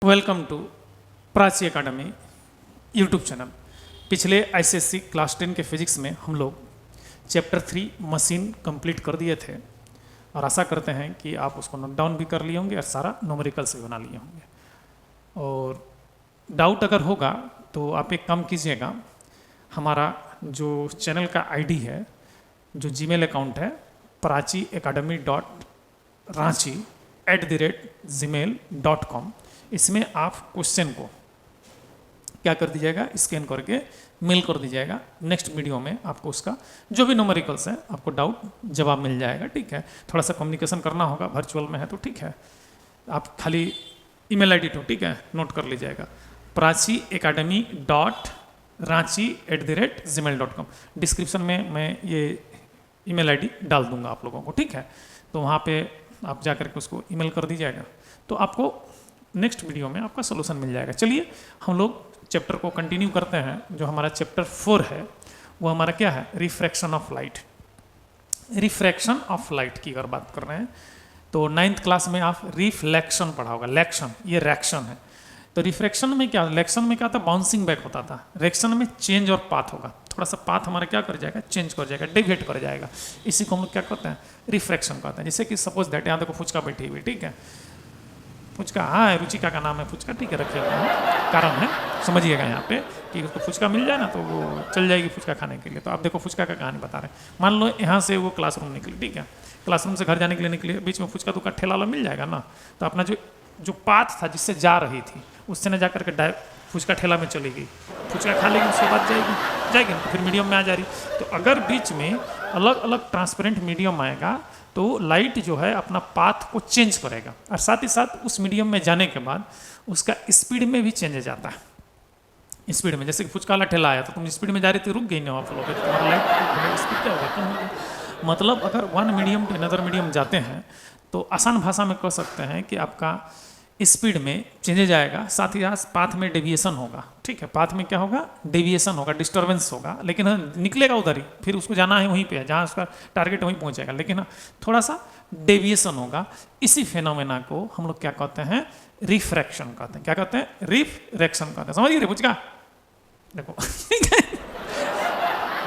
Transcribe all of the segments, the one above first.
Welcome to Prachi academy YouTube channel. पिछले ICSE class 10 के physics में हम लोग चैप्टर 3 मशीन कंप्लीट कर दिए थे और आशा करते हैं कि आप उसको नोट डाउन भी कर लिए होंगे और सारा न्यूमेरिकल्स भी बना लिए होंगे। और डाउट अगर होगा तो आप एक काम कीजिएगा, हमारा जो चैनल का आईडी है, जो जीमेल अकाउंट है prachi@ranchi@gmail.com, इसमें आप क्वेश्चन को क्या कर दीजिएगा, स्कैन करके मेल कर दीजिएगा। नेक्स्ट वीडियो में आपको उसका जो भी न्यूमेरिकल्स है आपको डाउट जवाब मिल जाएगा। ठीक है, थोड़ा सा कम्युनिकेशन करना होगा, वर्चुअल में है तो ठीक है। आप खाली ईमेल आईडी तो ठीक है नोट कर लीजिएगा, prachi@ranchi@gmail.com। डिस्क्रिप्शन में मैं ये ईमेल आईडी डाल दूंगा आप लोगों को, ठीक है। तो वहाँ पे आप जा करके उसको ईमेल कर दीजिएगा तो आपको नेक्स्ट वीडियो में आपका सोल्यूशन मिल जाएगा। चलिए हम लोग चैप्टर को कंटिन्यू करते हैं। जो हमारा चैप्टर 4 है वो हमारा क्या है, refraction of light. Refraction of light की अगर बात कर रहे हैं तो 9th क्लास में आप रिफ्लेक्शन पढ़ा होगा। लेक्शन ये रिएक्शन है, तो रिफ्रैक्शन में क्या, लेक्शन में क्या था, बाउंसिंग बैक होता था। रिएक्शन में चेंज और पाथ होगा, थोड़ा सा पाथ हमारा क्या कर जाएगा, चेंज कर जाएगा, डेविएट कर जाएगा। इसी को हम लोग क्या करते हैं, रिफ्रैक्शन कहते हैं। जैसे कि सपोज दैट यहाँ देखो फुचका बैठी हुई, ठीक है, फुचका, हाँ रुचिका का नाम है फुचका, ठीक है, रखे हुए हैं, कारण है समझिएगा यहाँ पे कि उसको फुचका मिल जाए ना तो वो चल जाएगी फुचका खाने के लिए। तो आप देखो फुचका का कहानी बता रहे हैं। मान लो यहाँ से वो क्लासरूम निकली, ठीक है, क्लासरूम से घर जाने के लिए निकली, बीच में फुचका दुकान ठेला वाला मिल जाएगा ना, तो अपना जो पाथ था जिससे जा रही थी उससे न जा करके फुचका ठेला में चली गई, फुचका खा लेगी, उसके बाद जाएगी तो फिर मीडियम में आ जा रही। तो अगर बीच में अलग अलग ट्रांसपेरेंट मीडियम आएगा तो लाइट जो है अपना पाथ को चेंज करेगा और साथ ही साथ उस मीडियम में जाने के बाद उसका स्पीड में भी चेंज जाता है। स्पीड में जैसे कि फुचका वाला ठेला आया तो तुम स्पीड में जा रही थी, रुक गई ना वहाँ फ्लो पे, तो तुम्हारा लाइट स्पीड क्या होगा, कम होगा। मतलब अगर one medium to another medium जाते हैं तो आसान भाषा में कह सकते हैं कि आपका स्पीड में चेंज आएगा, साथ ही साथ पाथ में डेविएशन होगा। ठीक है, पाथ में क्या होगा, डेविएशन होगा, डिस्टर्बेंस होगा, लेकिन निकलेगा उधर ही, फिर उसको जाना है वहीं पे है जहाँ उसका टारगेट वहीं पहुँचेगा, लेकिन थोड़ा सा डेविएशन होगा। इसी फेनोमेना को हम लोग क्या कहते हैं, रिफ्रैक्शन कहते हैं। क्या कहते हैं, रिफ्रैक्शन कहते हैं। समझिए पुचका देखो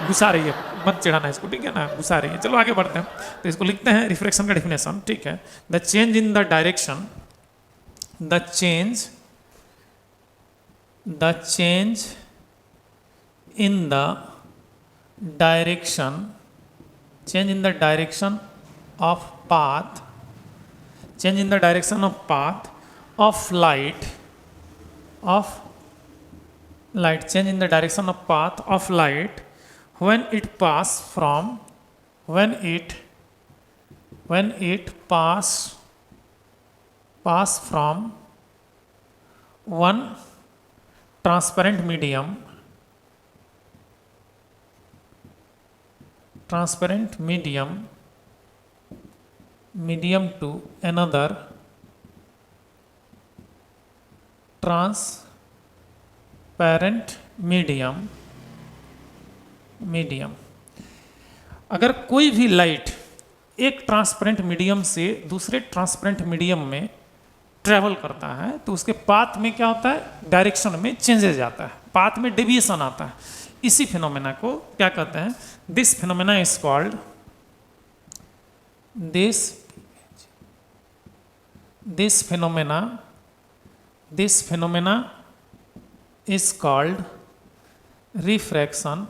घुसा रही है, मत चिढ़ाना इसको, ठीक है ना, घुसा रही है। चलो आगे बढ़ते हैं। तो इसको लिखते हैं रिफ्रैक्शन का डेफिनेशन, ठीक है, the change in the direction, the change in the direction of path, change in the direction of path of light, change in the direction of path of light when it pass from pass from one transparent medium to another transparent medium। अगर कोई भी light एक transparent medium से दूसरे transparent medium में travel करता है तो उसके पाथ में क्या होता है, डायरेक्शन में चेंजेस आता है, पाथ में डेविएशन आता है। इसी फिनोमेना को क्या कहते हैं, this phenomena is called this phenomena is called refraction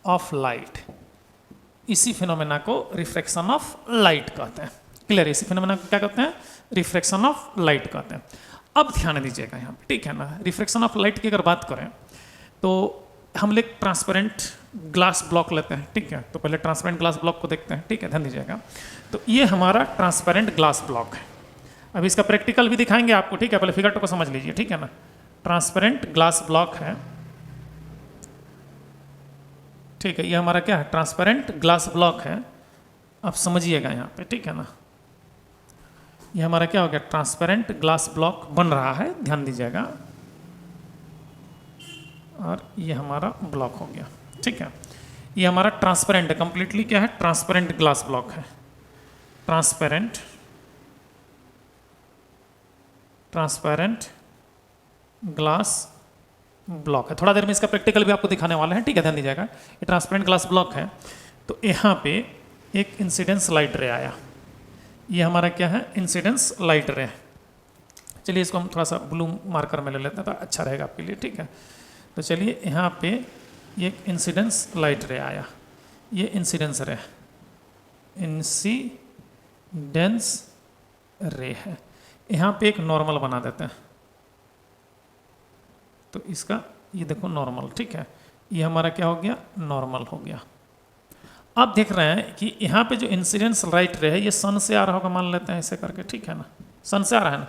of light. इसी फिनोमेना को रिफ्रैक्शन ऑफ लाइट कहते हैं। क्लियर, इसी फिनोमेना को क्या कहते हैं, रिफ्रैक्शन ऑफ लाइट कहते हैं। अब ध्यान दीजिएगा यहाँ पे, ठीक है ना, रिफ्रैक्शन ऑफ लाइट की अगर बात करें तो हम लोग ट्रांसपेरेंट ग्लास ब्लॉक लेते हैं, ठीक है। तो पहले ट्रांसपेरेंट ग्लास ब्लॉक को देखते हैं, ठीक है, ध्यान दीजिएगा। तो ये हमारा ट्रांसपेरेंट ग्लास ब्लॉक है। अब इसका प्रैक्टिकल भी दिखाएंगे आपको, ठीक है, पहले फिगर को समझ लीजिए, ठीक है ना। ट्रांसपेरेंट ग्लास ब्लॉक है, ठीक है, ये हमारा क्या है, ट्रांसपेरेंट ग्लास ब्लॉक है। आप समझिएगा यहाँ पे, ठीक है ना, ये हमारा क्या हो गया, ट्रांसपेरेंट ग्लास ब्लॉक बन रहा है, ध्यान दीजिएगा। और ये हमारा ब्लॉक हो गया, ठीक है। ये हमारा ट्रांसपेरेंट है, कंप्लीटली क्या है, ट्रांसपेरेंट ग्लास ब्लॉक है, ट्रांसपेरेंट ट्रांसपेरेंट ग्लास ब्लॉक है। थोड़ा देर में इसका प्रैक्टिकल भी आपको दिखाने वाला है, ठीक है, ध्यान दीजिएगा। ये ट्रांसपेरेंट ग्लास ब्लॉक है। तो यहाँ पे एक इंसिडेंस लाइट रे आया, ये हमारा क्या है, इंसिडेंस लाइट रे। चलिए इसको हम थोड़ा सा ब्लू मार्कर में ले लेते हैं तो अच्छा रहेगा आपके लिए, ठीक है। तो चलिए यहाँ पे ये एक इंसिडेंस लाइट रे आया, ये इंसिडेंस रे, इंसिडेंस रे है। यहाँ पे एक नॉर्मल बना देते हैं, तो इसका ये देखो नॉर्मल, ठीक है, ये हमारा क्या हो गया, नॉर्मल हो गया। आप देख रहे हैं कि यहाँ पे जो इंसिडेंस लाइट रे है ये सन से आ रहा होगा, मान लेते हैं ऐसे करके, ठीक है ना, सन से आ रहा है ना,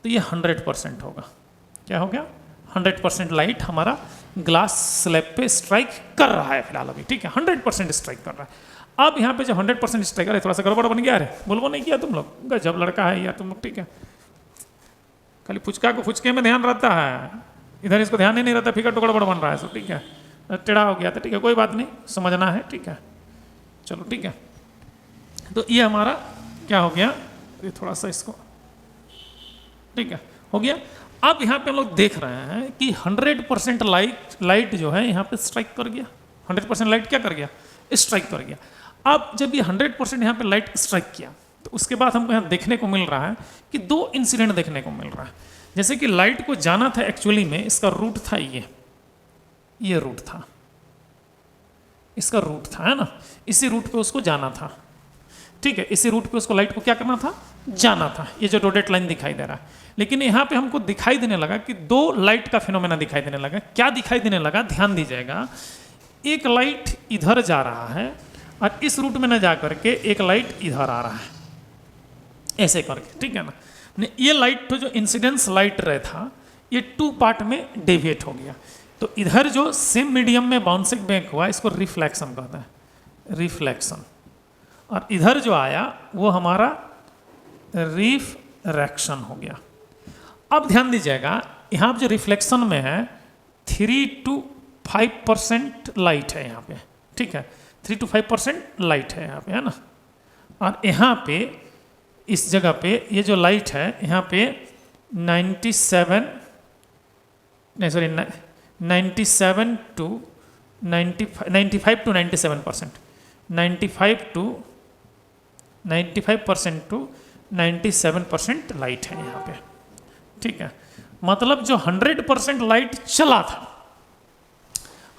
तो ये 100% होगा। क्या हो गया, 100% लाइट हमारा ग्लास स्लैब पे स्ट्राइक कर रहा है फिलहाल अभी, ठीक है, 100% स्ट्राइक कर रहा है। अब यहाँ पे जो 100% स्ट्राइक कर रहा है, थोड़ा सा गड़बड़ बन गया है, बोलबो नहीं किया तुम लोग, गजब लड़का है यार तुम लोग, ठीक है। खाली फुचका को फुचके में ध्यान रहता है, इधर इसको ध्यान ही नहीं रहता, फिकर टुकड़ा बन रहा है सब, ठीक है, टेढ़ा हो गया था, ठीक है, कोई बात नहीं, समझना है, ठीक है, चलो ठीक है। तो ये हमारा क्या हो गया, ये थोड़ा सा इसको, ठीक है, हो गया। अब यहाँ पे हम लोग देख रहे हैं कि 100% लाइट जो है यहाँ पे स्ट्राइक कर गया, 100% लाइट क्या कर गया, स्ट्राइक कर गया। अब जब ये 100% यहाँ पे लाइट स्ट्राइक किया, तो उसके बाद हमको यहाँ देखने को मिल रहा है कि दो इंसिडेंट देखने को मिल रहा है। जैसे कि लाइट को जाना था, एक्चुअली में इसका रूट था ये रूट था, इसका रूट था, है ना, इसी रूट पे उसको जाना था, ठीक है, इसी रूट पे उसको लाइट को क्या करना था, जाना था। ये जो डॉटेड लाइन दिखाई दे रहा है, लेकिन यहाँ पे हमको दिखाई देने लगा कि दो लाइट का फिनोमेना दिखाई देने लगा। क्या दिखाई देने लगा, ध्यान दीजिएगा, एक लाइट इधर जा रहा है और इस रूट में न जा करके एक लाइट इधर आ रहा है, ऐसे करके, ठीक है ना। ये लाइट तो जो इंसिडेंस लाइट रे था, ये 2 पार्ट में डेविएट हो गया। तो इधर जो सेम मीडियम में बाउंसिंग बैक हुआ, इसको रिफ्लेक्शन कहते हैं, रिफ्लेक्शन। और इधर जो आया वो हमारा रिफ्रैक्शन हो गया। अब ध्यान दीजिएगा, यहाँ पे जो रिफ्लेक्शन में है 3 to 5% लाइट है यहाँ पे, ठीक है, 3 to 5% लाइट है यहाँ पे, है ना। और यहाँ पे इस जगह पे ये जो लाइट है यहाँ पे 97 to 97%, 95% to 97% लाइट है यहाँ पे, ठीक है। मतलब जो 100% लाइट चला था,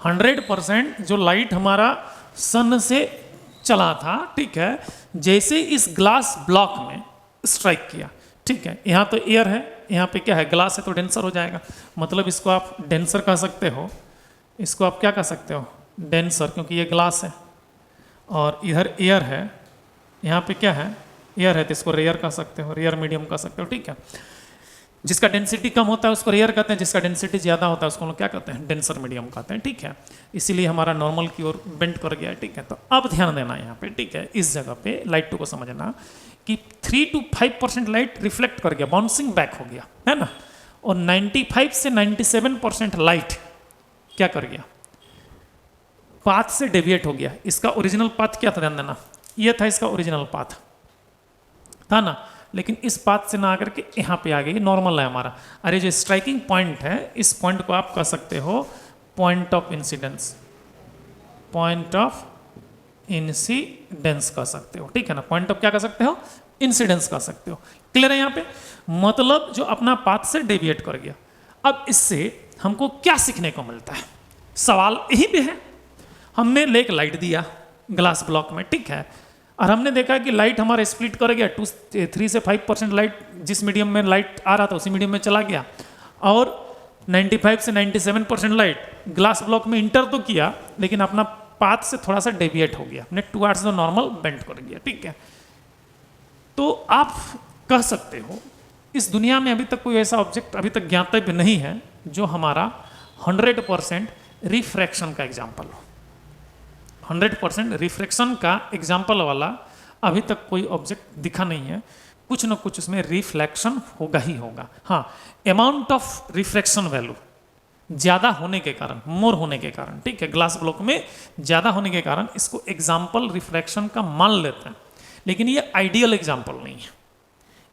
100% जो लाइट हमारा सन से चला था, ठीक है, जैसे इस ग्लास ब्लॉक में स्ट्राइक किया, ठीक है, यहाँ तो एयर है, यहाँ पे क्या है, ग्लास है, तो डेंसर हो जाएगा। मतलब इसको आप डेंसर कह सकते हो, इसको आप क्या कह सकते हो, डेंसर, क्योंकि ये ग्लास है और इधर एयर है, यहाँ पे क्या है, एयर है, तो इसको रेयर कह सकते हो, रेयर मीडियम कह सकते हो, ठीक है। जिसका डेंसिटी कम होता है उसको रेयर कहते हैं, जिसका डेंसिटी ज़्यादा होता है उसको लोग क्या कहते हैं, डेंसर मीडियम कहते हैं, ठीक है। इसीलिए हमारा नॉर्मल की ओर बेंड कर गया है, ठीक है। तो अब ध्यान देना यहाँ पे, ठीक है, इस जगह पे लाइट 2 को समझना कि 3 to 5% लाइट रिफ्लेक्ट कर गया, बाउंसिंग बैक हो गया, है ना। और 95 से 97% लाइट क्या कर गया, पाथ से डेविएट हो गया। इसका ओरिजिनल पाथ क्या था, ध्यान देना, ये था इसका ओरिजिनल पाथ था ना, लेकिन इस पाथ से ना आकर के यहाँ पे आ गई, नॉर्मल है हमारा। अरे जो स्ट्राइकिंग पॉइंट है, इस पॉइंट को आप कह सकते हो point of incidence, point of incidence कह सकते हो, ठीक है ना। पॉइंट ऑफ क्या कह सकते हो, इंसिडेंस कह सकते हो। क्लियर है यहाँ पे, मतलब जो अपना पाथ से डेविएट कर गया। अब इससे हमको क्या सीखने को मिलता है, सवाल यही पे है। हमने एक लाइट दिया ग्लास ब्लॉक में, ठीक है, और हमने देखा कि लाइट हमारा स्प्लिट कर गया, 3 से 5% लाइट जिस मीडियम में लाइट आ रहा था उसी मीडियम में चला गया, और 95 से 97% लाइट ग्लास ब्लॉक में इंटर तो किया, लेकिन अपना पाथ से थोड़ा सा डेविएट हो गया, अपने टुवर्ड्स द नॉर्मल बेंड कर गया, ठीक है। तो आप कह सकते हो इस दुनिया में अभी तक कोई ऐसा ऑब्जेक्ट अभी तक ज्ञातव्य नहीं है जो हमारा 100% रिफ्रैक्शन का एग्जाम्पल हो। 100% रिफ्रैक्शन का एग्जाम्पल वाला अभी तक कोई ऑब्जेक्ट दिखा नहीं है, कुछ न कुछ उसमें रिफ्लेक्शन होगा ही होगा। हाँ, अमाउंट ऑफ रिफ्रैक्शन वैल्यू ज़्यादा होने के कारण, मोर होने के कारण, ठीक है, ग्लास ब्लॉक में ज़्यादा होने के कारण इसको एग्जाम्पल रिफ्रैक्शन का मान लेते हैं, लेकिन ये आइडियल एग्जाम्पल नहीं है।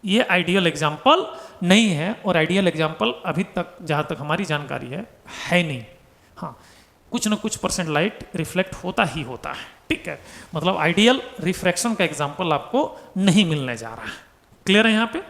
ये आइडियल एग्जाम्पल नहीं है, और आइडियल एग्जाम्पल अभी तक जहाँ तक हमारी जानकारी है नहीं। हाँ, कुछ न कुछ परसेंट लाइट रिफ्लेक्ट होता ही होता है, ठीक है। मतलब आइडियल रिफ्रैक्शन का एग्जाम्पल आपको नहीं मिलने जा रहा है। क्लियर है यहाँ पे?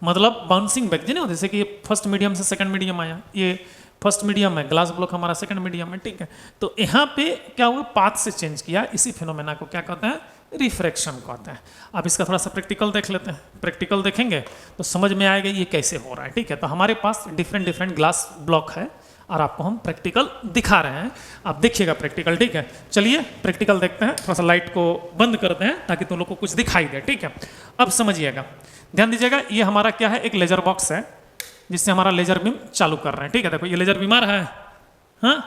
मतलब बाउंसिंग बैक, जी, जैसे कि ये फर्स्ट मीडियम से सेकंड मीडियम आया, ये फर्स्ट मीडियम है, ग्लास ब्लॉक हमारा सेकंड मीडियम है, ठीक है। तो यहाँ पे क्या हुआ, पाथ से चेंज किया, इसी फिनोमेना को क्या कहते हैं, रिफ्रैक्शन कहते हैं। अब इसका थोड़ा सा प्रैक्टिकल देख लेते हैं। प्रैक्टिकल देखेंगे तो समझ में आएगा ये कैसे हो रहा है, ठीक है। तो हमारे पास डिफरेंट ग्लास ब्लॉक है और आपको हम प्रैक्टिकल दिखा रहे हैं, आप देखिएगा प्रैक्टिकल, ठीक है। चलिए प्रैक्टिकल देखते हैं। थोड़ा सा लाइट को बंद करते हैं ताकि तुम लोग को कुछ दिखाई दे, ठीक है। अब समझिएगा, ध्यान दीजिएगा, ये हमारा क्या है, एक लेजर बॉक्स है जिससे हमारा लेजर बीम चालू कर रहे हैं, ठीक है। देखो ये लेजर बीम आ रहा है, हाँ,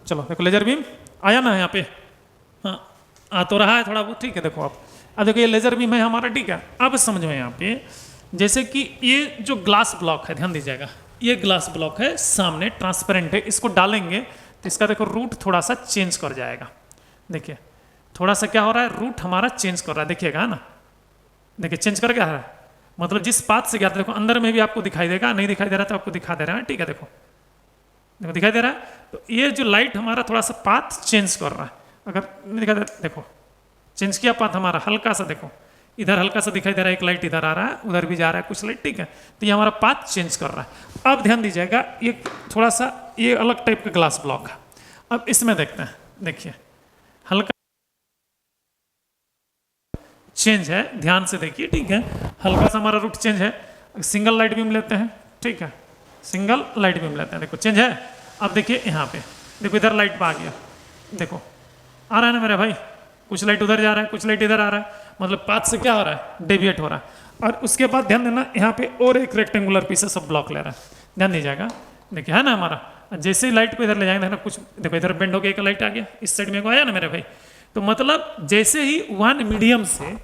चलो देखो लेजर बीम आया ना यहाँ पे, हाँ आ तो रहा है थोड़ा बहुत, ठीक है। देखो अब देखो ये लेजर बीम है हमारा, ठीक है। अब समझ में यहाँ पे, जैसे कि ये जो ग्लास ब्लॉक है, ध्यान दीजिएगा, ये ग्लास ब्लॉक है, सामने ट्रांसपेरेंट है, इसको डालेंगे तो इसका देखो रूट थोड़ा सा चेंज कर जाएगा। देखिए थोड़ा सा क्या हो रहा है, रूट हमारा चेंज कर रहा है, देखिएगा ना, देखिए चेंज कर क्या है, मतलब जिस पाथ से गया था, देखो अंदर में भी आपको दिखाई देगा, नहीं दिखाई दे रहा तो आपको दिखा दे रहा है, ठीक है। देखो देखो दिखाई दे रहा है, तो ये जो लाइट हमारा थोड़ा सा पाथ चेंज कर रहा है, अगर नहीं दिखाई दे, देखो चेंज किया पाथ हमारा हल्का सा, देखो इधर हल्का सा दिखाई दे रहा है, एक लाइट इधर आ रहा है, उधर भी जा रहा है कुछ लाइट, ठीक है। तो ये हमारा पाथ चेंज कर रहा है। अब ध्यान दीजिएगा, ये थोड़ा सा ये अलग टाइप का ग्लास ब्लॉक है। अब इसमें देखते हैं, देखिए हल्का चेंज है, ध्यान से देखिए, ठीक है। हल्का सा हमारा रूट चेंज है। सिंगल लाइट बीम लेते हैं, ठीक है, सिंगल लाइट बीम लेते हैं, देखो चेंज है। अब देखिए यहाँ पे, देखो इधर लाइट पे आ गया, देखो आ रहा है ना मेरे भाई, कुछ लाइट उधर जा रहा है, कुछ लाइट इधर आ रहा है, मतलब पाथ से क्या हो रहा है, डेविएट हो रहा है। और उसके बाद ध्यान देना, यहाँ पे और एक रेक्टेंगुलर पीसेस ऑफ ब्लॉक ले रहा है, ध्यान दीजिएगा, देखिए है ना हमारा। जैसे ही लाइट को इधर ले जाएंगे ना, कुछ देखो इधर बेंड हो गया, एक लाइट आ गया, इस साइड में को आया ना मेरे भाई। तो मतलब जैसे ही वन मीडियम से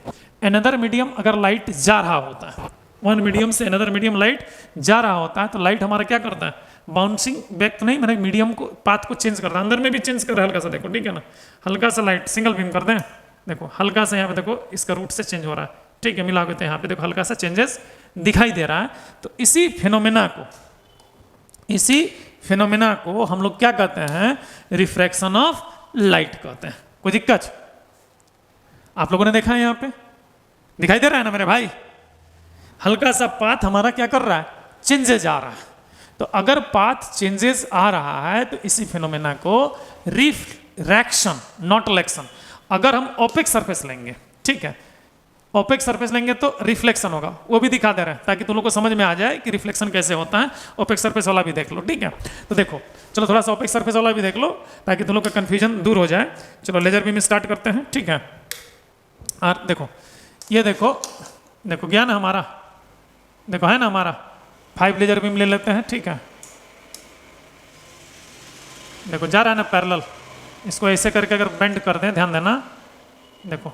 अनदर मीडियम अगर लाइट जा रहा होता है, वन मीडियम से अनदर मीडियम लाइट जा रहा होता है, तो लाइट हमारा क्या करता है, बाउंसिंग बैक तो नहीं, मैंने मीडियम को पाथ को चेंज करता है, अंदर में भी चेंज कर रहा है हल्का सा, देखो ठीक है ना, हल्का सा लाइट सिंगल बीम कर दें, देखो हल्का सा यहाँ पे देखो इसका रूट से चेंज हो रहा है, ठीक है, मिला के यहाँ पे देखो हल्का सा चेंजेस दिखाई दे रहा है। तो इसी फिनोमेना को हम लोग क्या कहते हैं, रिफ्रैक्शन ऑफ लाइट कहते हैं। कोई दिक्कत आप लोगों ने देखा है, यहाँ पे दिखाई दे रहा है ना मेरे भाई, हल्का सा पाथ हमारा क्या कर रहा है, चेंजेस आ रहा है। तो अगर पाथ चेंजेस आ रहा है तो इसी फिनोमेना को रिफ्रैक्शन, नॉट इलेक्शन, अगर हम ओपेक सरफेस लेंगे, ठीक है, ओपेक सरफेस लेंगे तो रिफ्लेक्शन होगा, वो भी दिखा दे रहा है ताकि तुम लोग को समझ में आ जाए कि रिफ्लेक्शन कैसे होता है। ओपेक सरफेस वाला भी देख लो, ठीक है। तो देखो चलो थोड़ा सा ओपेक सरफेस वाला भी देख लो ताकि तुम लोग का कंफ्यूजन दूर हो जाए। चलो लेजर बीम स्टार्ट करते हैं, ठीक है। और देखो ये देखो गया ना हमारा, देखो है ना हमारा 5 लेजर बीम ले लेते हैं, ठीक है। देखो जा रहा है ना पैरेलल, इसको ऐसे करके अगर बेंड कर दें, ध्यान देना, देखो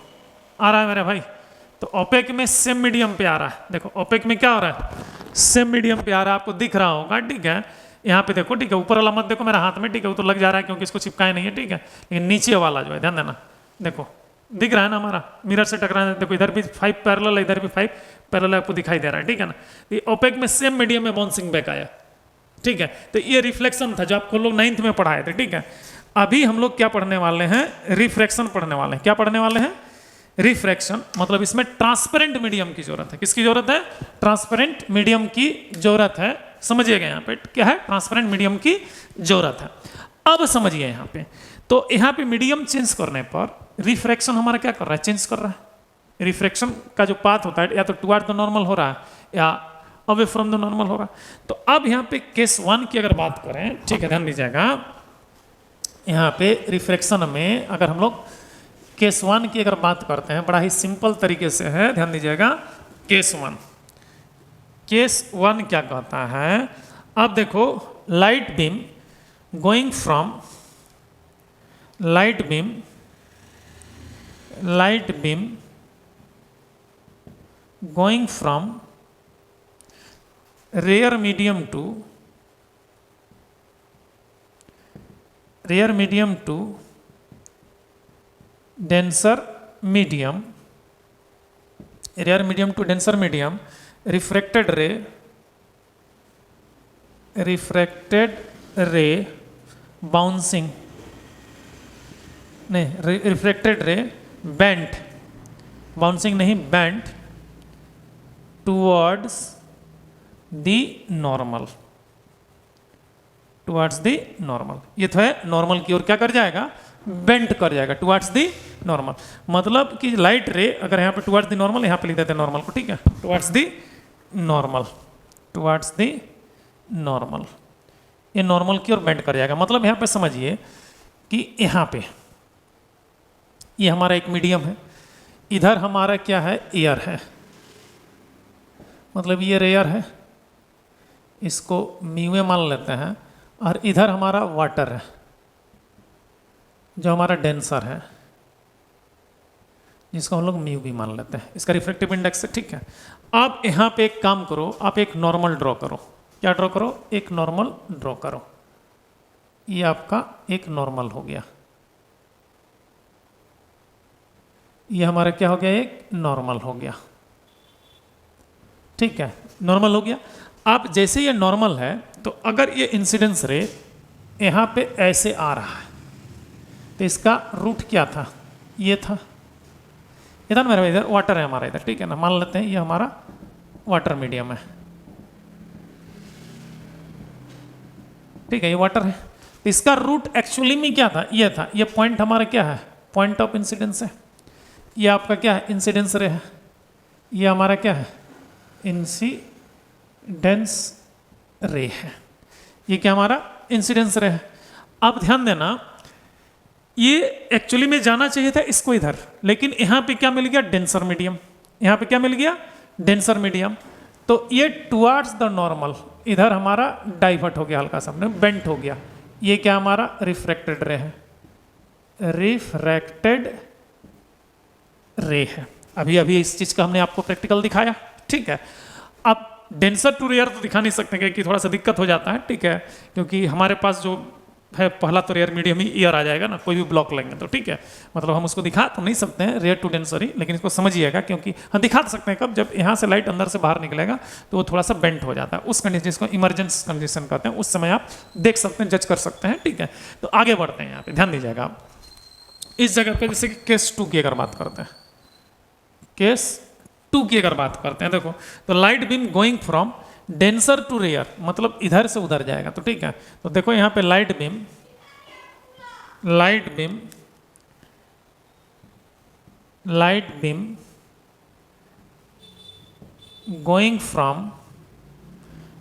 आ रहा है मेरे भाई। तो ओपेक में सेम मीडियम पे आ रहा है, देखो ओपेक में क्या हो रहा है, सेम मीडियम पे आ रहा है, आपको दिख रहा होगा, ठीक है। यहाँ पे देखो, ठीक है, ऊपर वाला मत देखो मेरे हाथ में, ठीक है, वो तो लग जा रहा है क्योंकि इसको चिपकाए नहीं है, ठीक है। लेकिन नीचे वाला जो है ध्यान देना, देखो दिख रहा है ना हमारा, मिरर से टकरा है, देखो इधर भी 5 पैरेलल है, इधर भी 5 पैरेलल आपको दिखाई दे रहा है, ठीक है ना। ये ओपेक में सेम मीडियम में बाउंसिंग बैक आया, ठीक है। तो ये रिफ्लेक्शन था जो आपको लोग 9th में पढ़ाए थे, ठीक है। अभी हम लोग क्या पढ़ने वाले हैं, रिफ्रैक्शन पढ़ने वाले हैं। क्या पढ़ने वाले हैं, रिफ्रैक्शन। मतलब इसमें ट्रांसपेरेंट मीडियम की जरूरत है, किसकी जरूरत है, ट्रांसपेरेंट मीडियम की जरूरत है। समझिएगा यहाँ पे क्या है, ट्रांसपेरेंट मीडियम की जरूरत है। अब समझिए यहाँ पे, तो यहाँ पे मीडियम चेंज करने पर रिफ्रैक्शन हमारा क्या कर रहा है, चेंज कर रहा है। रिफ्रैक्शन का जो पाथ होता है या तो टुवर्ड द नॉर्मल हो रहा है या अवे फ्रॉम द नॉर्मल होगा। तो अब यहाँ पे केस 1 की अगर बात करें, ठीक है, ध्यान दीजिएगा, यहाँ पे रिफ्रैक्शन में अगर हम लोग केस 1 की अगर बात करते हैं, बड़ा ही सिंपल तरीके से है, ध्यान दीजिएगा। केस 1 क्या कहता है, अब देखो light beam going from light beam going from rare medium to denser medium rare medium to denser medium, refracted ray bouncing, नहीं रिफ्रैक्टेड रे बेंट, बाउंसिंग नहीं bent towards the normal, towards the normal. ये तो है normal की ओर क्या कर जाएगा, bent कर जाएगा टुवर्ड्स द नॉर्मल। मतलब कि लाइट रे अगर यहाँ पे टुवर्ड्स द नॉर्मल, यहाँ पे लिख देते हैं नॉर्मल को, ठीक है, towards the normal, towards the normal, ये नॉर्मल की ओर बेंट कर जाएगा। मतलब यहाँ पे समझिए कि यहाँ पे ये हमारा एक मीडियम है, इधर हमारा क्या है, एयर है, मतलब ये रेयर है, इसको म्यूए मान लेते हैं, और इधर हमारा वाटर है जो हमारा डेंसर है, जिसको हम लोग म्यू भी मान लेते हैं, इसका रिफ्रैक्टिव इंडेक्स है, ठीक है। आप यहाँ पे एक काम करो, आप एक नॉर्मल ड्रॉ करो। क्या ड्रॉ करो, एक नॉर्मल ड्रॉ करो। ये आपका एक नॉर्मल हो गया, ये हमारा क्या हो गया, एक नॉर्मल हो गया, ठीक है, नॉर्मल हो गया। आप जैसे ये नॉर्मल है, तो अगर ये इंसिडेंस रे यहाँ पे ऐसे आ रहा है, तो इसका रूट क्या था, ये था, इधर मेरा इधर वाटर है हमारा इधर, ठीक है ना, मान लेते हैं ये हमारा वाटर मीडियम है, ठीक है, ये वाटर है। तो इसका रूट एक्चुअली में क्या था, ये था, ये पॉइंट हमारा क्या है, पॉइंट ऑफ इंसिडेंस है, ये आपका क्या है, इंसिडेंस रे है, ये हमारा क्या है, इंसिडेंस रे है, ये क्या हमारा इंसिडेंस रे है। आप ध्यान देना, ये एक्चुअली में जाना चाहिए था इसको इधर, लेकिन यहाँ पे क्या मिल गया, डेंसर मीडियम, यहाँ पे क्या मिल गया, डेंसर मीडियम, तो ये टुवर्ड्स द नॉर्मल, इधर हमारा डाइवर्ट हो गया, हल्का सा बेंट हो गया, ये क्या हमारा रिफ्रैक्टेड रे है, रिफ्रैक्टेड रे है। अभी अभी इस चीज का हमने आपको प्रैक्टिकल दिखाया, ठीक है। अब डेंसर टू रेयर तो दिखा नहीं सकते क्योंकि थोड़ा सा दिक्कत हो जाता है, ठीक है, क्योंकि हमारे पास जो है पहला तो रेयर मीडियम ही ईयर आ जाएगा ना, कोई भी ब्लॉक लेंगे तो, ठीक है, मतलब हम उसको दिखा तो नहीं सकते हैं रेयर टू डेंसर ही, लेकिन इसको समझिएगा, क्योंकि हम दिखा सकते हैं कब, जब यहाँ से लाइट अंदर से बाहर निकलेगा तो वो थोड़ा सा बेंट हो जाता है, उस कंडीशन जिसको इमरजेंस कंडीशन कहते हैं, उस समय आप देख सकते हैं, जज कर सकते हैं, ठीक है। तो आगे बढ़ते हैं, यहाँ पे ध्यान दीजिएगा आप इस जगह पे, जैसे कि केस 2 की अगर बात करते हैं, केस 2 की अगर बात करते हैं, देखो तो light beam going from denser to rare, मतलब इधर से उधर जाएगा, तो ठीक है। तो देखो यहाँ पे light beam going from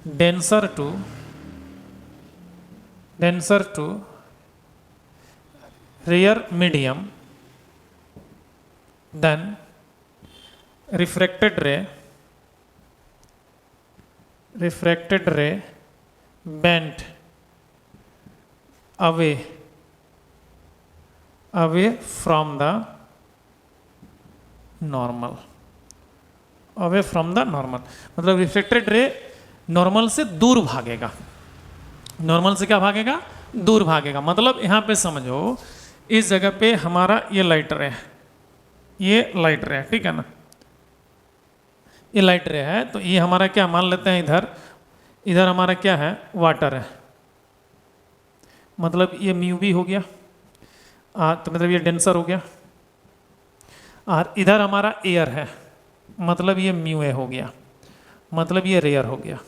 denser to rare medium, then refracted ray bent away from the normal, मतलब रिफ्लेक्टेड रे नॉर्मल से दूर भागेगा, नॉर्मल से क्या भागेगा, दूर भागेगा। मतलब यहाँ पे समझो, इस जगह पे हमारा ये लाइट रे है, ये लाइट रे है, ठीक है ना, ये लाइट रे है, तो ये हमारा क्या मान लेते हैं, इधर हमारा क्या है, वाटर है, मतलब ये म्यू भी हो गया, तो मतलब ये डेंसर हो गया, और इधर हमारा एयर है, मतलब ये म्यू ए हो गया, मतलब ये रेयर हो गया।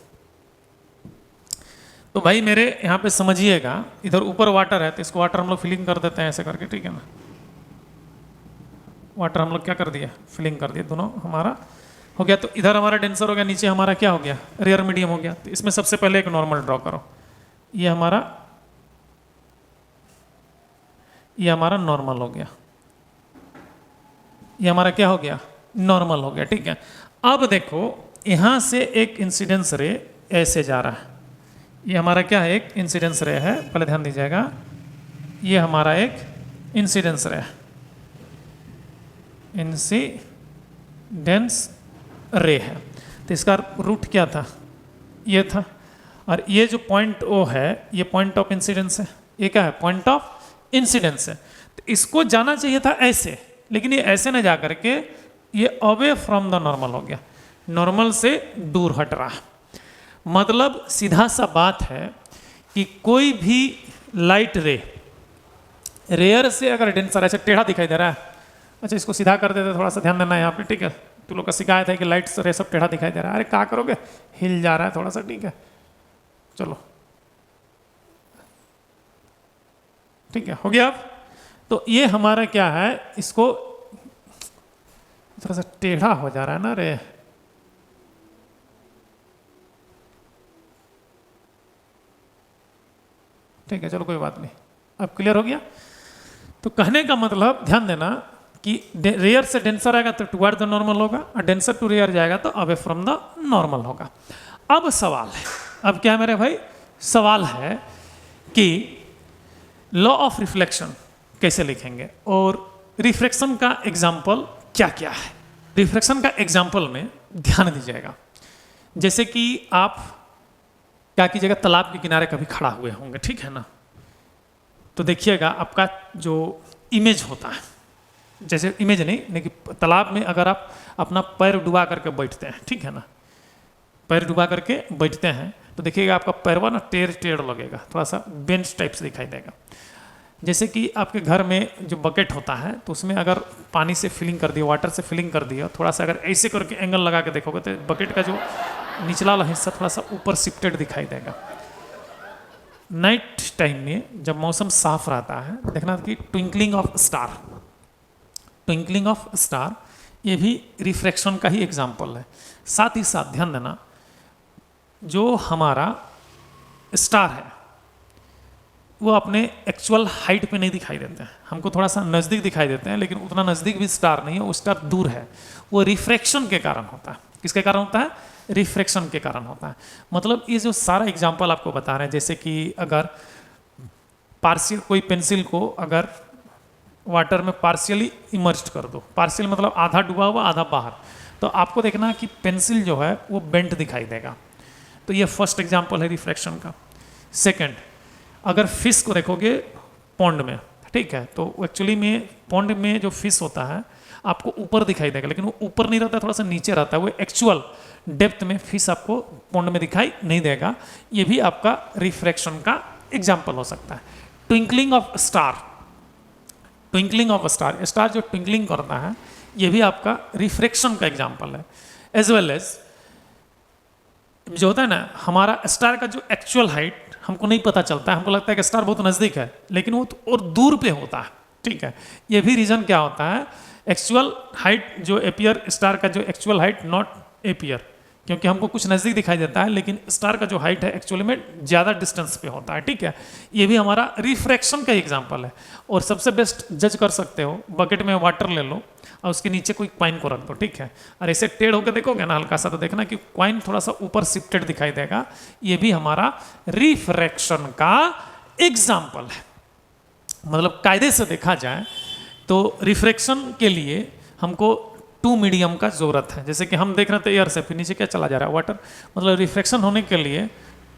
तो भाई मेरे यहाँ पे समझिएगा, इधर ऊपर वाटर है, तो इसको वाटर हम लोग फिलिंग कर देते हैं ऐसे करके, ठीक है ना, वाटर हम लोग क्या कर दिया, फिलिंग कर दिया, दोनों हमारा हो गया। तो इधर हमारा डेंसर हो गया, नीचे हमारा क्या हो गया, रेयर मीडियम हो गया। तो इसमें सबसे पहले एक नॉर्मल ड्रॉ करो, ये हमारा नॉर्मल हो गया, ये हमारा क्या हो गया, नॉर्मल हो गया, ठीक है। अब देखो यहाँ से एक इंसिडेंस रे ऐसे जा रहा है, ये हमारा क्या है, एक इंसिडेंस रे है, पहले ध्यान दीजिएगा, ये हमारा एक इंसिडेंस रे है, इंसिडेंस रे है। तो इसका रूट क्या था, ये था, और ये जो पॉइंट ओ है, ये पॉइंट ऑफ इंसिडेंस है, ये क्या है, पॉइंट ऑफ इंसिडेंस है। तो इसको जाना चाहिए था ऐसे, लेकिन ये ऐसे ना जा करके ये अवे फ्रॉम द नॉर्मल हो गया, नॉर्मल से दूर हट रहा। मतलब सीधा सा बात है कि कोई भी लाइट रे रेयर से अगर डेंसर, ऐसे टेढ़ा दिखाई दे रहा है, अच्छा इसको सीधा कर देते, थोड़ा सा ध्यान देना है यहाँ पे, ठीक है। तू लोग का शिकायत है कि लाइट रे सब टेढ़ा दिखाई दे रहा है, अरे क्या करोगे, हिल जा रहा है थोड़ा सा, ठीक है, चलो ठीक है, हो गया। अब तो ये हमारा क्या है, इसको थोड़ा सा टेढ़ा हो जा रहा है ना रे, ठीक है, चलो कोई बात नहीं, अब क्लियर हो गया। तो कहने का मतलब ध्यान देना कि रेयर से डेंसर आएगा तो टुवर्ड द नॉर्मल होगा, और डेंसर टू रेयर जाएगा तो अवे फ्रॉम द नॉर्मल होगा। अब सवाल है, अब क्या है मेरे भाई, सवाल है कि लॉ ऑफ रिफ्लेक्शन कैसे लिखेंगे और रिफ्रैक्शन का एग्जाम्पल क्या क्या है। रिफ्रैक्शन का एग्जाम्पल में ध्यान दीजिएगा, जैसे कि आप क्या कीजिएगा, तालाब के किनारे कभी खड़ा हुए होंगे, ठीक है ना, तो देखिएगा आपका जो इमेज होता है, जैसे इमेज नहीं लेकिन तालाब में अगर आप अपना पैर डुबा करके बैठते हैं, ठीक है ना, पैर डुबा करके बैठते हैं तो देखिएगा आपका पैरवा ना टेढ़ टेढ़ लगेगा, थोड़ा सा बेंच टाइप से दिखाई देगा। जैसे कि आपके घर में जो बकेट होता है तो उसमें अगर पानी से फिलिंग कर दिया, वाटर से फिलिंग कर दिया, थोड़ा सा अगर ऐसे करके एंगल लगा के देखोगे तो बकेट का जो निचला वाला हिस्सा थोड़ा सा ऊपर शिफ्टेड दिखाई देगा। नाइट टाइम में जब मौसम साफ रहता है, देखना कि twinkling of star, twinkling of star ये भी रिफ्रैक्शन का ही एग्जाम्पल है। साथ ही साथ ध्यान देना, जो हमारा स्टार है वो अपने एक्चुअल हाइट पे नहीं दिखाई देते हैं, हमको थोड़ा सा नज़दीक दिखाई देते हैं, लेकिन उतना नज़दीक भी स्टार नहीं है, वो स्टार दूर है, वो रिफ्रैक्शन के कारण होता है। किसके कारण होता है, रिफ्रैक्शन के कारण होता है। मतलब ये जो सारा एग्जाम्पल आपको बता रहे हैं, जैसे कि अगर पार्शियल कोई पेंसिल को अगर वाटर में पार्शियली इमर्ज्ड कर दो, पार्शियल मतलब आधा डूबा हुआ आधा बाहर, तो आपको देखना कि पेंसिल जो है वो बेंट दिखाई देगा। तो ये फर्स्ट एग्जाम्पल है रिफ्रैक्शन का। सेकेंड, अगर फिश को देखोगे पॉन्ड में, ठीक है, तो एक्चुअली में पॉन्ड में जो फिश होता है आपको ऊपर दिखाई देगा, लेकिन वो ऊपर नहीं रहता, थोड़ा सा नीचे रहता है, वो एक्चुअल डेप्थ में फिश आपको पॉन्ड में दिखाई नहीं देगा। ये भी आपका रिफ्रैक्शन का एग्जाम्पल हो सकता है। Twinkling of star, twinkling of star, star जो ट्विंकलिंग करता है ये भी आपका रिफ्रैक्शन का एग्जाम्पल है। एज वेल एज जो होता है ना, हमारा स्टार का जो एक्चुअल हाइट हमको नहीं पता चलता है, हमको लगता है कि स्टार बहुत नज़दीक है, लेकिन वो तो और दूर पे होता है, ठीक है। ये भी रीज़न क्या होता है, एक्चुअल हाइट जो एपियर, स्टार का जो एक्चुअल हाइट नॉट एपियर, क्योंकि हमको कुछ नज़दीक दिखाई देता है, लेकिन स्टार का जो हाइट है एक्चुअली में ज़्यादा डिस्टेंस पे होता है, ठीक है। ये भी हमारा रिफ्रैक्शन का एग्जाम्पल है। और सबसे बेस्ट जज कर सकते हो, बकेट में वाटर ले लो और उसके नीचे कोई क्वाइन को रख दो, ठीक है, और ऐसे टेढ़ होकर देखोगे ना हल्का सा, तो देखना कि क्वाइन थोड़ा सा ऊपर शिफ्टेड दिखाई देगा। ये भी हमारा रिफ्रैक्शन का एग्जाम्पल है। मतलब कायदे से देखा जाए तो रिफ्रैक्शन के लिए हमको टू मीडियम का जरूरत है। जैसे कि हम देख रहे थे एयर से, फिर नीचे क्या चला जा रहा है, वाटर। मतलब रिफ्रैक्शन होने के लिए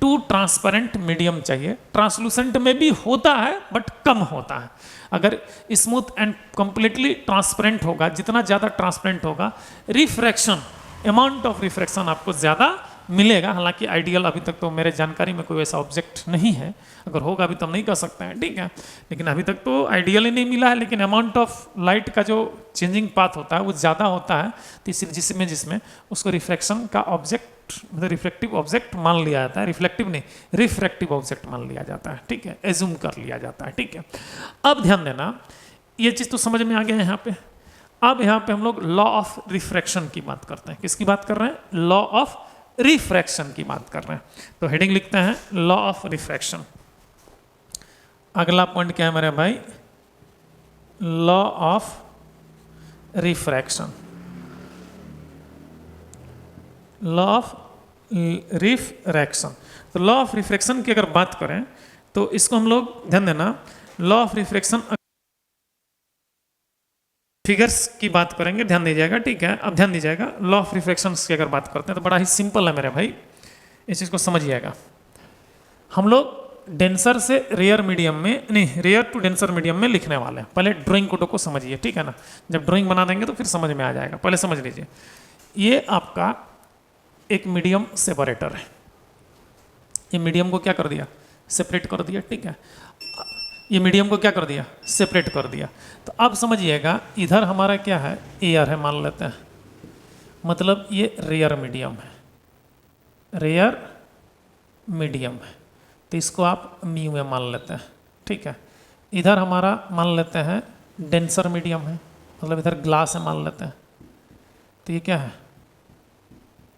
टू ट्रांसपेरेंट मीडियम चाहिए। ट्रांसलूसेंट में भी होता है बट कम होता है। अगर स्मूथ एंड कंप्लीटली ट्रांसपेरेंट होगा, जितना ज़्यादा ट्रांसपेरेंट होगा, रिफ्रैक्शन, अमाउंट ऑफ रिफ्रैक्शन आपको ज़्यादा मिलेगा। हालांकि आइडियल अभी तक तो मेरे जानकारी में कोई ऐसा ऑब्जेक्ट नहीं है, अगर होगा अभी तो हम नहीं कर सकते हैं, ठीक है, लेकिन अभी तक तो आइडियल ही नहीं मिला है। लेकिन अमाउंट ऑफ लाइट का जो चेंजिंग पाथ होता है वो ज़्यादा होता है, तो जिसमें उसको रिफ्रैक्शन का ऑब्जेक्ट, मतलब रिफ्लेक्टिव ऑब्जेक्ट मान लिया जाता है। रिफ्लेक्टिव नहीं, रिफ्रैक्टिव ऑब्जेक्ट मान लिया जाता है, ठीक है, एज्यूम कर लिया जाता है, ठीक है। अब ध्यान देना, ये चीज़ तो समझ में आ गया है यहाँ पे। अब यहाँ पे हम लोग लॉ ऑफ रिफ्रैक्शन की बात करते हैं। किसकी बात कर रहे हैं, लॉ ऑफ रिफ्रैक्शन की बात कर रहे हैं। तो हेडिंग लिखते हैं लॉ ऑफ रिफ्रैक्शन। अगला पॉइंट क्या है मेरे भाई, law of refraction. Law of refraction, तो लॉ ऑफ रिफ्रैक्शन की अगर बात करें तो इसको हम लोग ध्यान देना, लॉ ऑफ रिफ्रैक्शन फिगर्स की बात करेंगे, ध्यान दीजिएगा, ठीक है। अब ध्यान दीजिएगा, लॉ ऑफ रिफ्रैक्शन की अगर बात करते हैं तो बड़ा ही सिंपल है मेरे भाई, इस चीज़ को समझिएगा। हम लोग डेंसर से रेयर मीडियम में, नहीं रेयर टू डेंसर मीडियम में लिखने वाले हैं। पहले ड्राइंग कोड को समझिए, ठीक है ना। जब ड्राइंग बना देंगे तो फिर समझ में आ जाएगा, पहले समझ लीजिए। ये आपका एक मीडियम सेपरेटर है, ये मीडियम को क्या कर दिया, सेपरेट कर दिया, ठीक है। ये मीडियम को क्या कर दिया, सेपरेट कर दिया। तो अब समझिएगा इधर हमारा क्या है, एयर है मान लेते हैं, मतलब ये रेयर मीडियम है, रेयर मीडियम है, तो इसको आप म्यू में मान लेते हैं, ठीक है। इधर हमारा मान लेते हैं डेंसर मीडियम है, मतलब इधर ग्लास है मान लेते हैं, तो ये क्या है,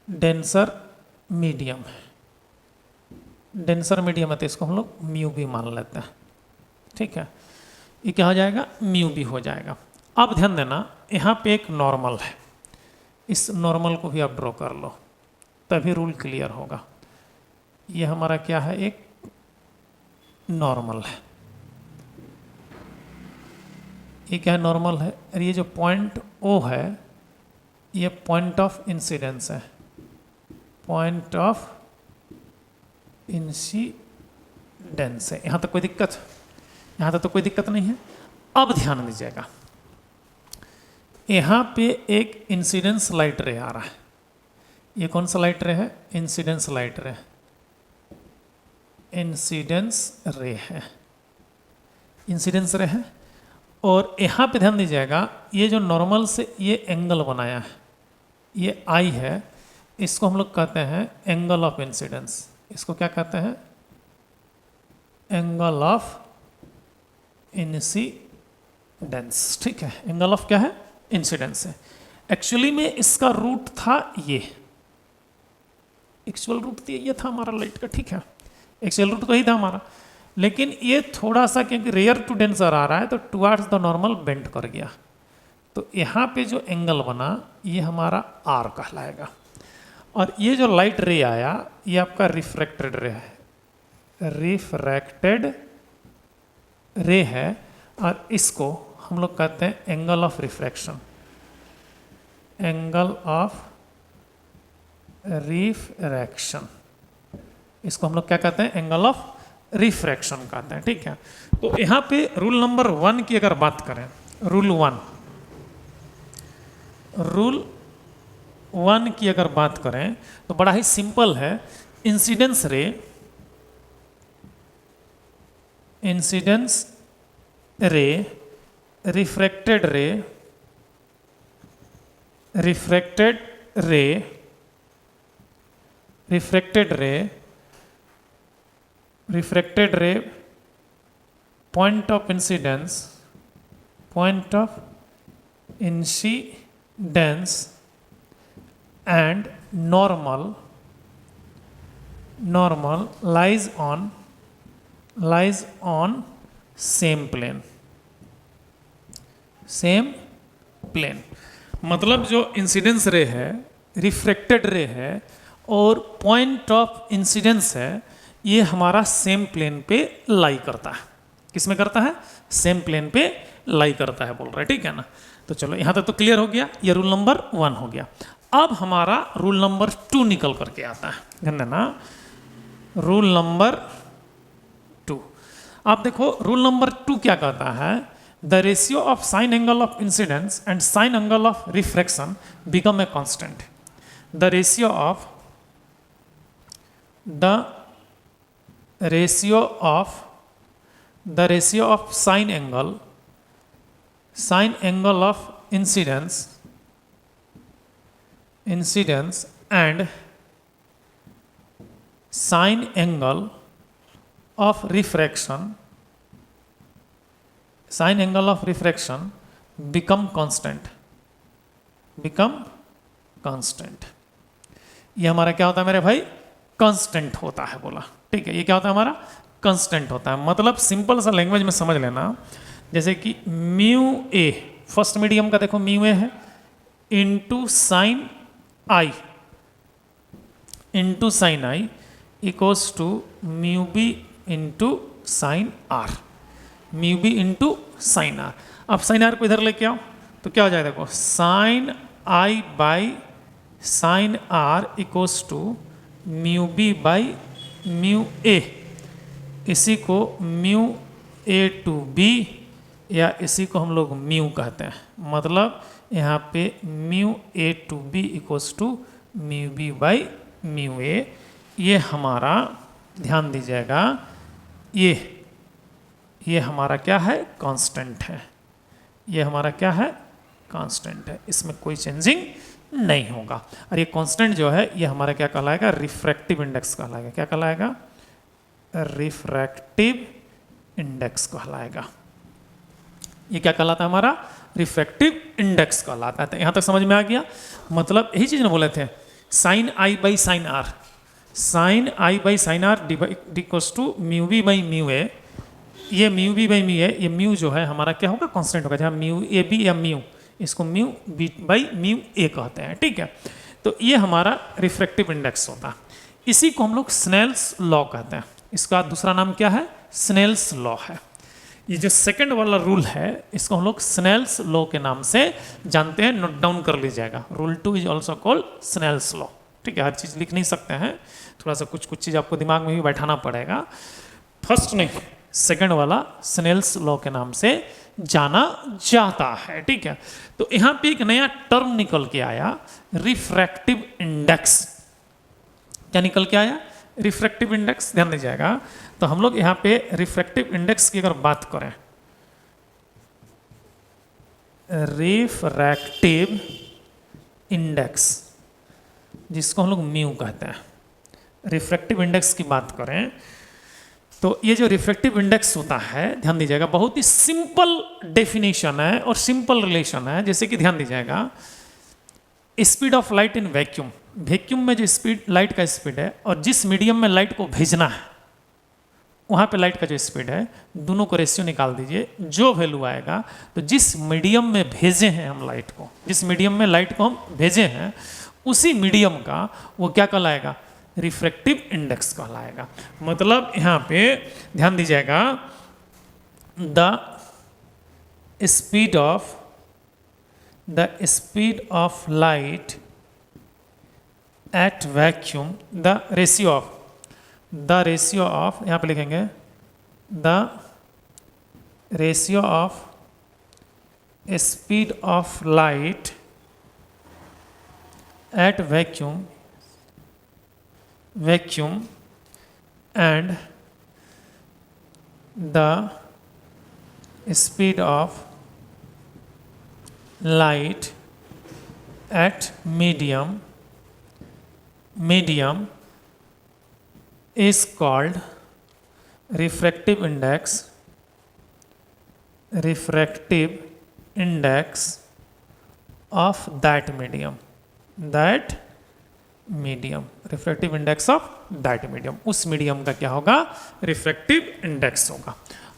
डेंसर मीडियम है, डेंसर मीडियम है, तो इसको हम लोग म्यू भी मान लेते हैं, ठीक है। ये क्या हो जाएगा, म्यू भी हो जाएगा। अब ध्यान देना, यहाँ पे एक नॉर्मल है, इस नॉर्मल को भी आप ड्रॉ कर लो, तभी रूल क्लियर होगा। ये हमारा क्या है, एक नॉर्मल है, ये क्या है, नॉर्मल है। और ये जो पॉइंट ओ है, ये पॉइंट ऑफ इंसिडेंस है, पॉइंट ऑफ इंसिडेंस है। यहाँ तक कोई दिक्कत, यहाँ तक तो कोई दिक्कत नहीं है। अब ध्यान दीजिएगा, यहाँ पे एक इंसिडेंस लाइट रे आ रहा है, ये कौन सा लाइट रे है, इंसिडेंस लाइट रे, इंसिडेंस रे है, इंसिडेंस रे है। और यहाँ पे ध्यान दीजिएगा, ये जो नॉर्मल से ये एंगल बनाया है, ये आई है, इसको हम लोग कहते हैं एंगल ऑफ इंसिडेंस। इसको क्या कहते हैं, एंगल ऑफ इंसिडेंस, ठीक है। एंगल ऑफ क्या है, इंसिडेंस है। एक्चुअली में इसका रूट था ये, एक्चुअल रूट ये था हमारा लाइट का, ठीक है, एक्चुअल रूट तो ही था हमारा। लेकिन ये थोड़ा सा क्योंकि रेयर टू डेंसर आ रहा है, तो टुवार्ड्स द नॉर्मल बेंड कर गया, तो यहाँ पे जो एंगल बना ये हमारा आर कहलाएगा। और ये जो लाइट रे आया, ये आपका रिफ्रैक्टेड रे है, रिफ्रैक्टेड रे है, और इसको हम लोग कहते हैं angle of refraction, angle of refraction, इसको हम लोग क्या कहते हैं, एंगल ऑफ रिफ्रैक्शन कहते हैं, ठीक है। तो यहाँ पे रूल नंबर 1 की अगर बात करें, रूल 1 की अगर बात करें तो बड़ा ही सिंपल है। Incidence ray, incidence ray, refracted ray, refracted ray, refracted ray, refracted ray, point of incidence, point of incidence and normal lies on same plane, same plane. मतलब जो इंसिडेंस रे है, रिफ्रैक्टेड रे है, और पॉइंट ऑफ इंसिडेंस है, ये हमारा सेम प्लेन पे लाई करता है। किस में करता है, सेम प्लेन पे लाई करता है बोल रहा है, ठीक है ना। तो चलो यहाँ तक तो क्लियर हो गया, ये रूल नंबर 1 हो गया। अब हमारा रूल नंबर 2 निकल करके आता है, ध्यान देना, रूल नंबर 2। आप देखो रूल नंबर 2 क्या कहता है, the ratio of sine angle of incidence and sign angle of refraction become a constant. The ratio of sine angle of incidence and sine angle of refraction become constant, ये हमारा क्या होता है मेरे भाई, कांस्टेंट होता है बोला, ठीक है। ये क्या होता है हमारा, कांस्टेंट होता है। मतलब सिंपल सा लैंग्वेज में समझ लेना, जैसे कि म्यू ए, फर्स्ट मीडियम का देखो म्यू ए है, into sine I into sine I equals to mu B into sine R, mu B into sine R. अब साइन आर को इधर लेके आओ तो क्या हो जाएगा, देखो sine I by sine R equals to mu B by mu A. इसी को म्यू ए टू बी या इसी को हम लोग म्यू कहते हैं। मतलब यहाँ पे mu A to B equals to mu B by mu A. ये हमारा ध्यान दीजिएगा, ये हमारा क्या है, कांस्टेंट है। ये हमारा क्या है, कांस्टेंट है, इसमें कोई चेंजिंग नहीं होगा। और ये कांस्टेंट जो है ये हमारा क्या कहलाएगा, रिफ्रैक्टिव इंडेक्स कहलाएगा। क्या कहलाएगा, रिफ्रैक्टिव इंडेक्स कहलाएगा। ये क्या कहलाता है, हमारा रिफ्रैक्टिव इंडेक्स कहलाता है। तो यहाँ तक समझ में आ गया। मतलब यही चीज़ ना बोले थे, sine I by sine R, sine I by sine R equals to mu B by mu A. ये mu B by mu A, ये म्यू जो है हमारा क्या होगा, कांस्टेंट होगा। जहाँ म्यू ए बी या म्यू, इसको म्यू बी बाई म्यू ए कहते हैं। ठीक है, तो ये हमारा रिफ्रैक्टिव इंडेक्स होता है। इसी को हम लोग स्नेल्स लॉ कहते हैं। इसका दूसरा नाम क्या है, स्नेल्स लॉ है। ये जो सेकंड वाला रूल है इसको हम लोग स्नेल्स लॉ के नाम से जानते हैं। नोट डाउन कर लीजिएगा, rule 2 is also called Snell's law. ठीक है, हर चीज़ लिख नहीं सकते हैं, थोड़ा सा कुछ चीज़ आपको दिमाग में भी बैठाना पड़ेगा। फर्स्ट नहीं, सेकंड वाला स्नेल्स लॉ के नाम से जाना जाता है। ठीक है, तो यहाँ पे एक नया टर्म निकल के आया, रिफ्रैक्टिव इंडेक्स। क्या निकल के आया, रिफ्रैक्टिव इंडेक्स। ध्यान दीजिएगा, तो हम लोग यहाँ पे रिफ्रैक्टिव इंडेक्स की अगर बात करें, रिफ्रैक्टिव इंडेक्स जिसको हम लोग म्यू कहते हैं, रिफ्रैक्टिव इंडेक्स की बात करें तो ये जो रिफ्रैक्टिव इंडेक्स होता है, ध्यान दीजिएगा, बहुत ही सिंपल डेफिनेशन है और सिंपल रिलेशन है। जैसे कि ध्यान दीजिएगा, speed of light in vacuum, vacuum में जो स्पीड, लाइट का स्पीड है और जिस मीडियम में लाइट को भेजना है वहाँ पे लाइट का जो स्पीड है, दोनों को रेशियो निकाल दीजिए। जो वैल्यू आएगा, तो जिस मीडियम में भेजे हैं हम लाइट को, जिस मीडियम में लाइट को हम भेजे हैं उसी मीडियम का वो क्या कहलाएगा, रिफ्रैक्टिव इंडेक्स कहलाएगा। मतलब यहाँ पे ध्यान दीजिएगा, the speed of light at vacuum, the ratio of यहाँ पे लिखेंगे, the ratio of speed of light at vacuum and the speed of light at medium is called refractive index of that medium, refractive index of that medium, उस medium का क्या होगा, refractive index होगा।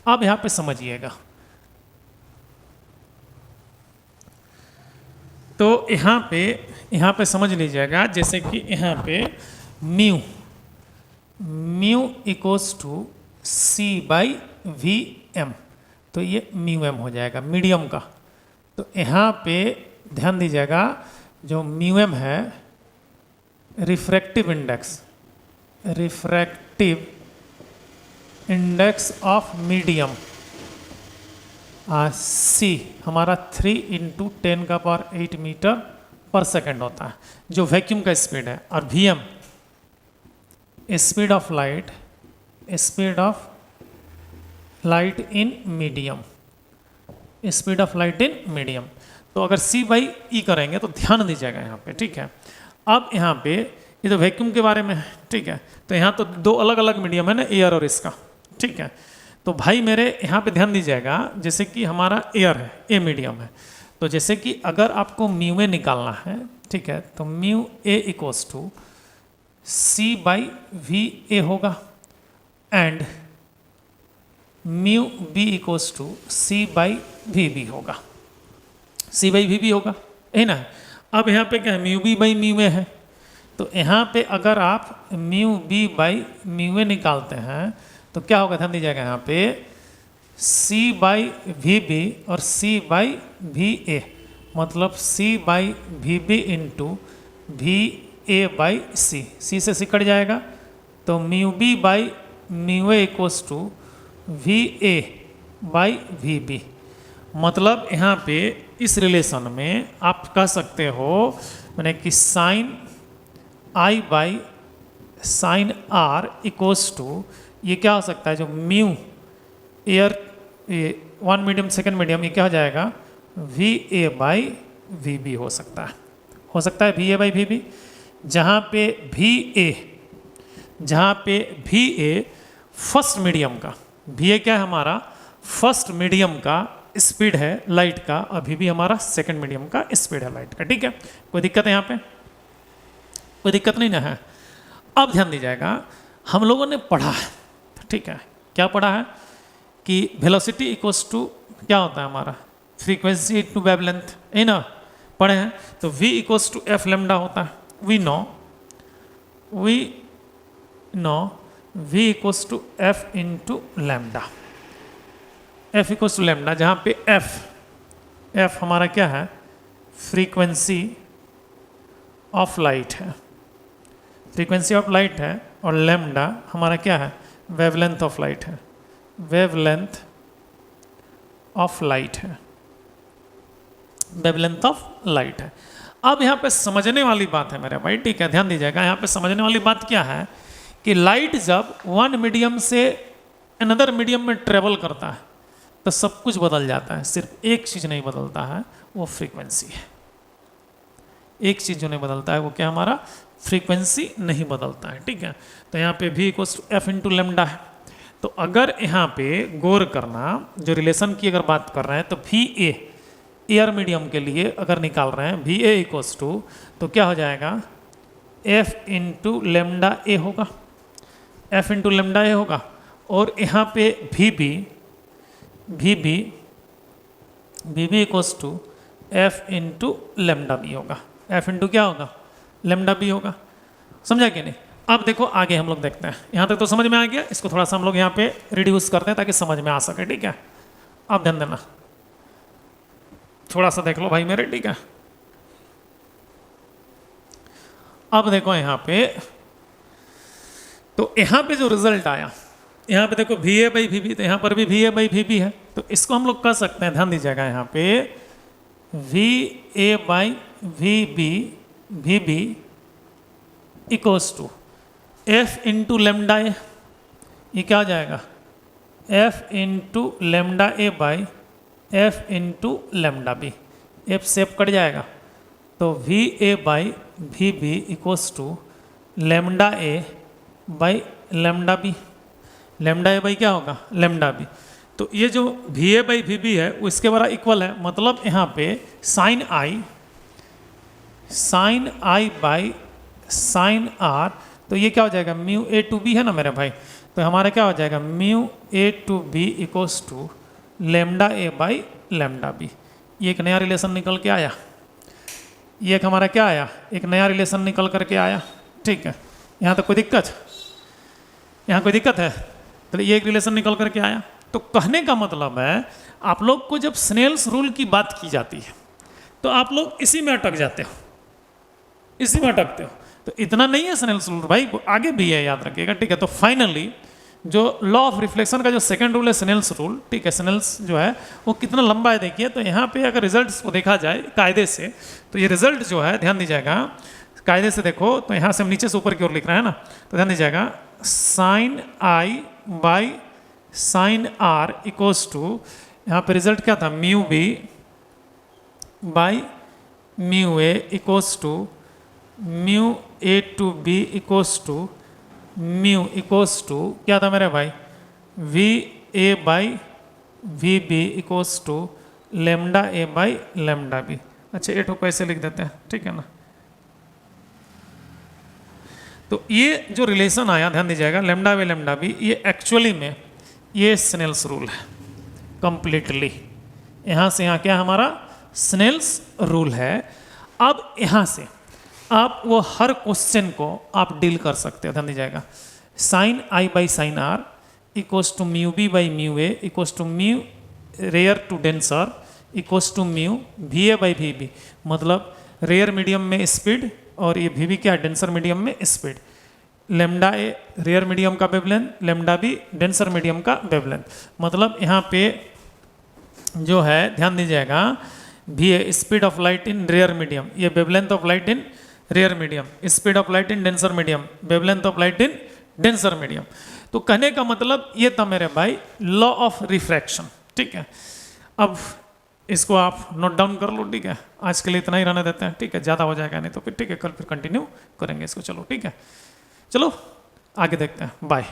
अब यहाँ पे समझिएगा, तो यहाँ पे समझ लीजिएगा, जैसे कि यहाँ पे mu equals to C by V M, तो ये म्यू एम हो जाएगा मीडियम का। तो यहाँ पे ध्यान दीजिएगा, जो म्यू एम है रिफ्रैक्टिव इंडेक्स ऑफ मीडियम, सी हमारा 3 × 10⁸ मीटर पर सेकेंड होता है, जो वैक्यूम का स्पीड है। और V M speed of light in medium, तो अगर सी बाई ई करेंगे तो ध्यान दीजिएगा यहाँ पे। ठीक है, अब यहाँ पे ये तो वैक्यूम के बारे में है। ठीक है, तो यहाँ तो दो अलग अलग मीडियम है ना, एयर और इसका। ठीक है, तो भाई मेरे यहाँ पे ध्यान दीजिएगा, जैसे कि हमारा एयर है, ए मीडियम है, तो जैसे कि अगर आपको म्यू ए निकालना है, ठीक है, तो mu A equals to C by V A होगा and mu B equals to C by V B होगा, सी बाई वी बी होगा, है ना। अब यहाँ पे क्या है, mu B by mu A है, तो यहाँ पे अगर आप म्यू बी बाई म्यू ए निकालते हैं तो क्या होगा, ध्यान दीजिएगा, यहाँ पे सी बाई वी बी और सी बाई वी ए, मतलब C by V B into V A by C, C से सी कट जाएगा, तो mu B by mu A equals to V A by V B. मतलब यहाँ पे इस रिलेशन में आप कह सकते हो मैंने कि sine I by sine R equals to, ये क्या हो सकता है, जो mu air one medium second medium, ये क्या हो जाएगा, V A by V B हो सकता है V A by V B, जहाँ पे वी ए फर्स्ट मीडियम का, वी ए क्या है हमारा फर्स्ट मीडियम का स्पीड है लाइट का, अभी भी हमारा सेकंड मीडियम का स्पीड है लाइट का। ठीक है, कोई दिक्कत है यहाँ पे, कोई दिक्कत नहीं ना है। अब ध्यान दीजिएगा, हम लोगों ने पढ़ा है, ठीक है, क्या पढ़ा है कि वेलोसिटी इक्वल्स टू क्या होता है हमारा, फ्रीक्वेंसी इनटू वेवलेंथ, है ना, पढ़े हैं। तो v equals to F lambda होता है, we know v equals to F into lambda, F equals to lambda, जहाँ पे एफ हमारा क्या है, फ्रीक्वेंसी ऑफ लाइट है, फ्रीक्वेंसी ऑफ लाइट है, और लेमडा हमारा क्या है, वेवलेंथ ऑफ लाइट है, वेवलेंथ ऑफ लाइट है, वेवलेंथ ऑफ लाइट है। अब यहाँ पे समझने वाली बात है मेरे भाई, ठीक है, ध्यान दीजिएगा, यहाँ पे समझने वाली बात क्या है कि लाइट जब वन मीडियम से अनदर मीडियम में ट्रेवल करता है तो सब कुछ बदल जाता है, सिर्फ एक चीज़ नहीं बदलता है, वो फ्रीक्वेंसी है। एक चीज़ जो नहीं बदलता है वो क्या, हमारा फ्रीक्वेंसी नहीं बदलता है। ठीक है, तो यहाँ पे v equals to F into lambda है। तो अगर यहाँ पे गौर करना, जो रिलेशन की अगर बात कर रहे हैं, तो वी ए एयर मीडियम के लिए अगर निकाल रहे हैं वी ए इक्वल्स टू, तो क्या हो जाएगा, एफ इंटू लेमडा ए होगा, एफ इंटू लेमडा ए होगा, और यहाँ पे V B equals to F into lambda B होगा, एफ इंटू क्या होगा, लेमडा बी होगा। समझा कि नहीं? अब देखो आगे हम लोग देखते हैं, यहाँ तक तो समझ में आ गया, इसको थोड़ा सा हम लोग यहाँ पे रिड्यूस करते हैं ताकि समझ में आ सके। ठीक है, अब ध्यान देना, थोड़ा सा देख लो भाई मेरे, ठीक है। अब देखो यहाँ पे, तो यहाँ पे जो रिजल्ट आया, यहाँ पे देखो V A by V B, तो यहाँ पर भी V A by V B है, तो इसको हम लोग कह सकते हैं, ध्यान दीजिएगा, यहाँ पे V A by V B equals to F into lambda A, ये क्या हो जाएगा, F into lambda A by F into lambda B, F से एफ कट जाएगा, तो V A by V B equals to lambda A by lambda B, lambda A by क्या होगा, lambda B. तो ये जो V A by V B है वो इसके बड़ा इक्वल है, मतलब यहाँ पे sign I by sine R, तो ये क्या हो जाएगा, म्यू ए टू बी है ना मेरे भाई, तो हमारा क्या हो जाएगा, mu A to B equals to lambda A by lambda B. ये एक नया रिलेशन निकल के आया, ये एक हमारा क्या आया, एक नया रिलेशन निकल करके आया। ठीक है, यहाँ तक कोई दिक्कत, यहाँ कोई दिक्कत है, तो ये एक रिलेशन निकल करके आया। तो कहने का मतलब है, आप लोग को जब स्नेल्स रूल की बात की जाती है तो आप लोग इसी में अटक जाते हो, इसी में अटकते हो। तो इतना नहीं है स्नेल्स रूल भाई, आगे भी है, याद रखिएगा। ठीक है, तो फाइनली जो लॉ ऑफ रिफ्लेक्शन का जो सेकंड रूल है स्नेल्स रूल, ठीक है, स्नेल्स जो है वो कितना लंबा है देखिए। तो यहाँ पे अगर रिजल्ट्स को देखा जाए कायदे से, तो ये रिजल्ट जो है, ध्यान दीजिएगा, कायदे से देखो, तो यहाँ से हम नीचे से ऊपर की ओर लिख रहे हैं ना, तो ध्यान दीजिएगा, sine I by sine R equals to, यहाँ पे रिजल्ट क्या था, mu B by mu A equals to mu A to B equals to mu equals to क्या था मेरे भाई, V A by V B equals to lambda A by lambda B. अच्छा, A को ऐसे लिख देते हैं, ठीक है ना। तो ये जो रिलेशन आया, ध्यान दीजिएगा, लेमडा बाई लेमडा बी, ये एक्चुअली में ये स्नेल्स रूल है कंप्लीटली। यहाँ से यहाँ क्या हमारा स्नेल्स रूल है। अब यहाँ से आप वो हर क्वेश्चन को आप डील कर सकते हो। ध्यान दीजिएगा, sine I by sine R equals to mu B by mu A equals to mu rare to denser equals to mu V A by V B. मतलब रेयर मीडियम में स्पीड और ये वी बी क्या, denser medium में speed. Lambda A rare medium का wavelength, lambda B denser medium का wavelength. मतलब यहाँ पे जो है ध्यान दीजिएगा, भी है speed of light in rare medium, ये wavelength of light in rare medium, speed of light in denser medium, wavelength of light in denser medium. तो कहने का मतलब ये था मेरे भाई लॉ ऑफ रिफ्रैक्शन, ठीक है। अब इसको आप नोट डाउन कर लो, ठीक है। आज के लिए इतना ही रहने देते हैं, ठीक है, ज़्यादा हो जाएगा नहीं तो फिर ठीक है, कल फिर कंटिन्यू करेंगे इसको, चलो ठीक है, चलो आगे देखते हैं, बाय।